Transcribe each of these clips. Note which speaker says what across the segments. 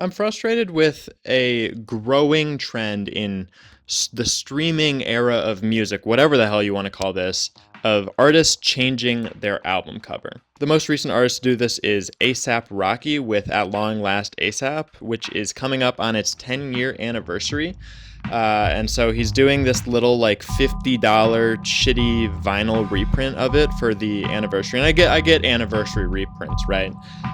Speaker 1: I'm frustrated with a growing trend in the streaming era of music, whatever the hell you want to call this, of artists changing their album cover. The most recent artist to do this is A$AP Rocky with At Long Last A$AP, which is coming up on its 10-year anniversary. And so he's doing this little like $50 shitty vinyl reprint of it for the anniversary. And I get anniversary reprints, right?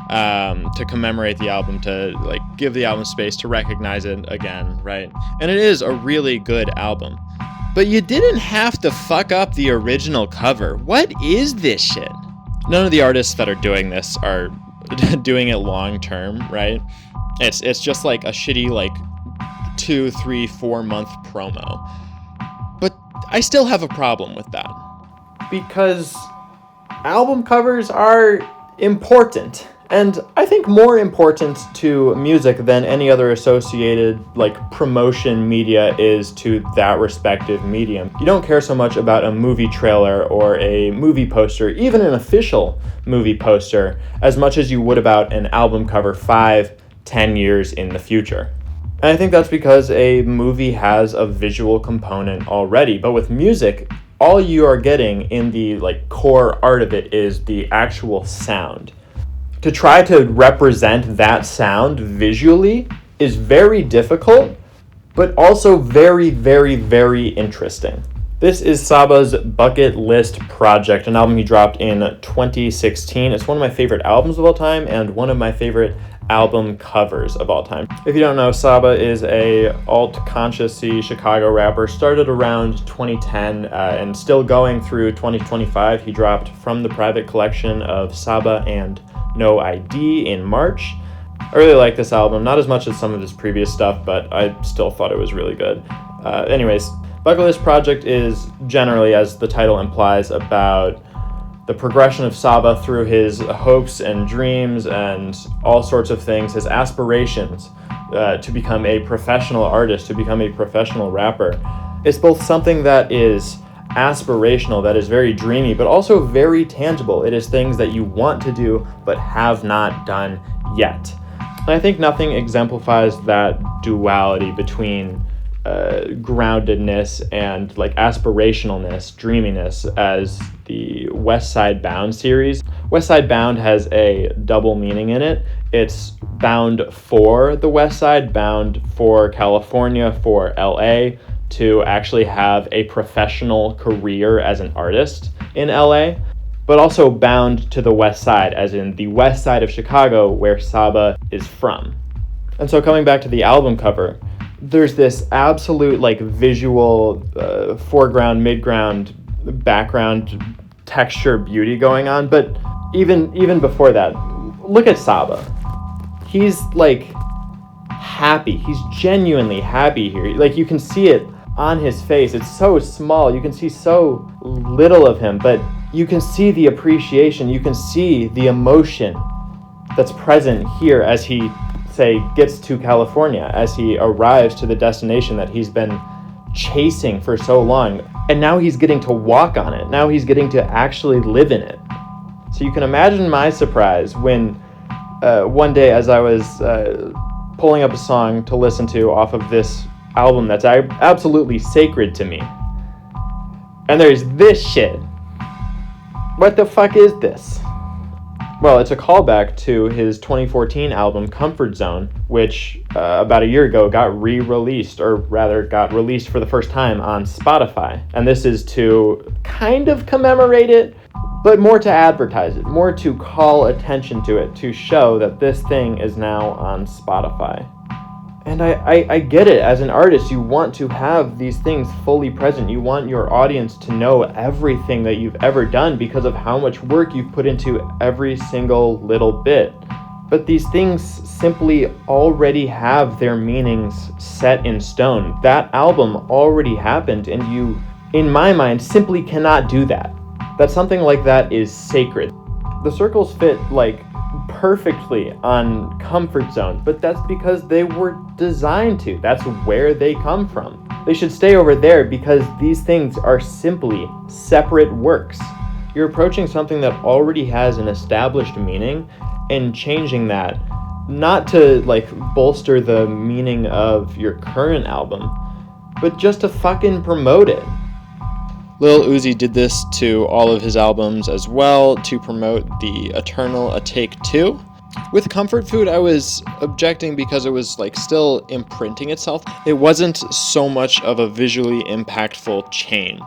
Speaker 1: To commemorate the album, to like give the album space to recognize it again, right? And it is a really good album. But you didn't have to fuck up the original cover. What is this shit? None of the artists that are doing this are doing it long term, right? It's just like a shitty like 2, 3, 4 month promo. But I still have a problem with that. Because album covers are important. And I think more important to music than any other associated like promotion media is to that respective medium. You don't care so much about a movie trailer or a movie poster, even an official movie poster, as much as you would about an album cover 5, 10 years in the future. And I think that's because a movie has a visual component already. But with music, all you are getting in the like core art of it is the actual sound. To try to represent that sound visually is very difficult, but also very, very, very interesting. This is Saba's Bucket List Project, an album he dropped in 2016. It's one of my favorite albums of all time and one of my favorite album covers of all time. If you don't know, Saba is a alt-conscious-y Chicago rapper, started around 2010 and still going through 2025. He dropped From the Private Collection of Saba and No ID in March. I really like this album, not as much as some of his previous stuff, but I still thought it was really good. Anyways, Bucket List Project is generally, as the title implies, about the progression of Saba through his hopes and dreams and all sorts of things, his aspirations to become a professional artist, to become a professional rapper. It's both something that is aspirational, that is very dreamy, but also very tangible. It is things that you want to do but have not done yet. And I think nothing exemplifies that duality between groundedness and like aspirationalness, dreaminess, as the West Side Bound series. West Side Bound has a double meaning in it. It's bound for the West Side, bound for California, for LA, to actually have a professional career as an artist in LA, but also bound to the West Side, as in the West Side of Chicago, where Saba is from. And so coming back to the album cover, there's this absolute like visual foreground, midground, background texture beauty going on. But even before that, look at Saba. He's like happy. He's genuinely happy here. Like you can see it on his face. It's so small. You can see so little of him, but you can see the appreciation. You can see the emotion that's present here as he gets to California, as he arrives to the destination that he's been chasing for so long. And now he's getting to walk on it. Now he's getting to actually live in it. So you can imagine my surprise when one day as I was pulling up a song to listen to off of this album that's absolutely sacred to me. And there's this shit. What the fuck is this? Well, it's a callback to his 2014 album, Comfort Zone, which about a year ago got re-released, or rather got released for the first time on Spotify. And this is to kind of commemorate it, but more to advertise it, more to call attention to it, to show that this thing is now on Spotify. And I get it. As an artist, you want to have these things fully present. You want your audience to know everything that you've ever done because of how much work you've put into every single little bit. But these things simply already have their meanings set in stone. That album already happened, and you, in my mind, simply cannot do that. That something like that is sacred. The circles fit like perfectly on Comfort Zone, but that's because they were designed to. That's where they come from. They should stay over there because these things are simply separate works. You're approaching something that already has an established meaning and changing that not to like bolster the meaning of your current album, but just to fucking promote it. Lil Uzi did this to all of his albums as well to promote the Eternal A Take 2. With Comfort Food, I was objecting because it was like still imprinting itself. It wasn't so much of a visually impactful change.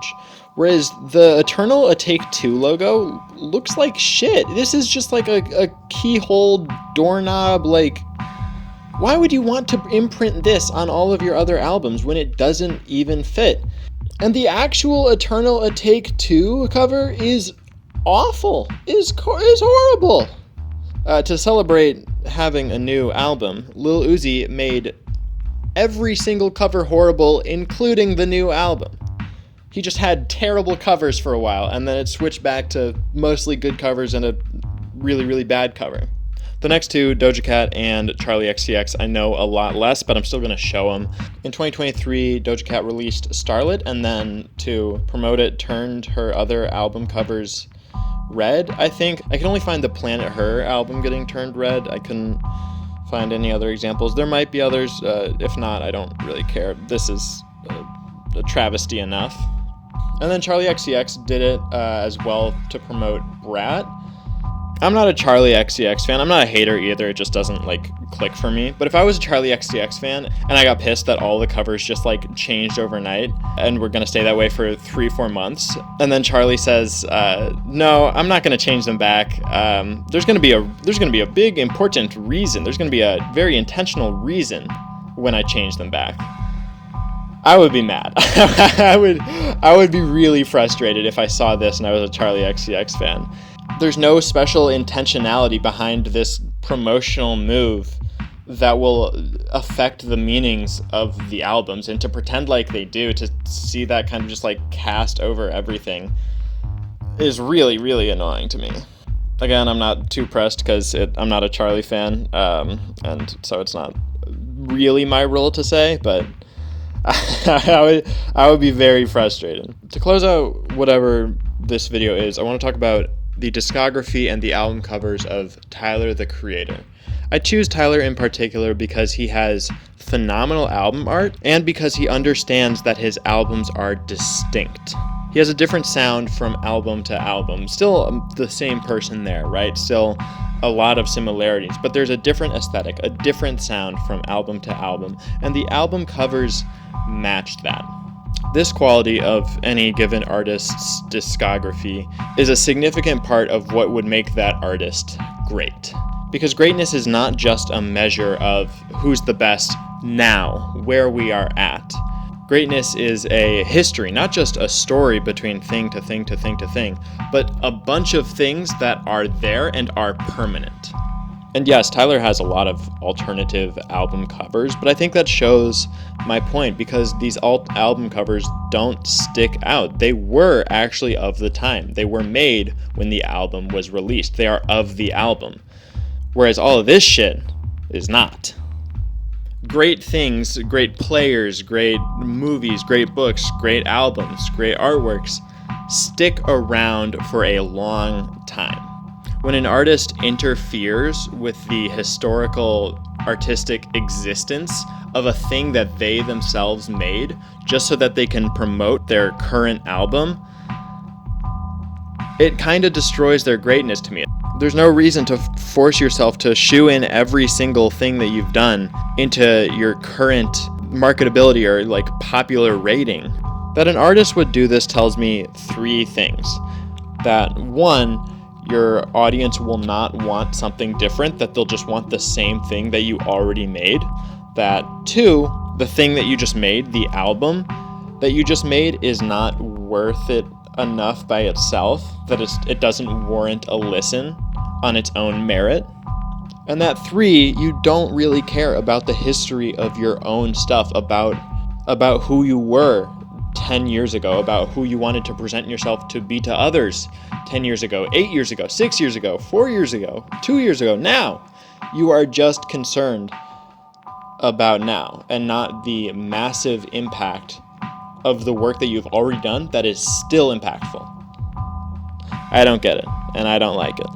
Speaker 1: Whereas the Eternal A Take 2 logo looks like shit. This is just like a keyhole doorknob. Like, why would you want to imprint this on all of your other albums when it doesn't even fit? And the actual Eternal A Take 2 cover is awful, is horrible. To celebrate having a new album, Lil Uzi made every single cover horrible, including the new album. He just had terrible covers for a while, and then it switched back to mostly good covers and a really, really bad cover. The next two, Doja Cat and Charli XCX, I know a lot less, but I'm still going to show them. In 2023, Doja Cat released Starlet, and then to promote it, turned her other album covers red, I think. I can only find the Planet Her album getting turned red. I couldn't find any other examples. There might be others. If not, I don't really care. This is a travesty enough. And then Charli XCX did it as well to promote Brat. I'm not a Charli XCX fan. I'm not a hater either. It just doesn't like click for me. But if I was a Charli XCX fan and I got pissed that all the covers just like changed overnight and we're gonna stay that way for 3-4 months, and then Charli says, "No, I'm not gonna change them back. There's gonna be a big important reason. There's gonna be a very intentional reason when I change them back." I would be mad. I would be really frustrated if I saw this and I was a Charli XCX fan. There's no special intentionality behind this promotional move that will affect the meanings of the albums, and to pretend like they do, to see that kind of just like cast over everything is really, really annoying to me. Again, I'm not too pressed because I'm not a Charli fan, and so it's not really my role to say, but I would be very frustrated. To close out whatever this video is, I want to talk about the discography and the album covers of Tyler, the Creator. I choose Tyler in particular because he has phenomenal album art and because he understands that his albums are distinct. He has a different sound from album to album. Still the same person there, right? Still a lot of similarities, but there's a different aesthetic, a different sound from album to album, and the album covers match that. This quality of any given artist's discography is a significant part of what would make that artist great. Because greatness is not just a measure of who's the best now, where we are at. Greatness is a history, not just a story between thing to thing to thing to thing, but a bunch of things that are there and are permanent. And yes, Tyler has a lot of alternative album covers, but I think that shows my point because these album covers don't stick out. They were actually of the time. They were made when the album was released. They are of the album. Whereas all of this shit is not. Great things, great players, great movies, great books, great albums, great artworks stick around for a long time. When an artist interferes with the historical artistic existence of a thing that they themselves made just so that they can promote their current album, it kind of destroys their greatness to me. There's no reason to force yourself to shoe in every single thing that you've done into your current marketability or like popular rating. That an artist would do this tells me 3 things. That 1, your audience will not want something different, that they'll just want the same thing that you already made. That 2, the thing that you just made, the album that you just made, is not worth it enough by itself, that it doesn't warrant a listen on its own merit. And that 3, you don't really care about the history of your own stuff, about who you were 10 years ago, about who you wanted to present yourself to be to others 10 years ago, 8 years ago, 6 years ago, 4 years ago, 2 years ago. Now, you are just concerned about now and not the massive impact of the work that you've already done that is still impactful. I don't get it, and I don't like it.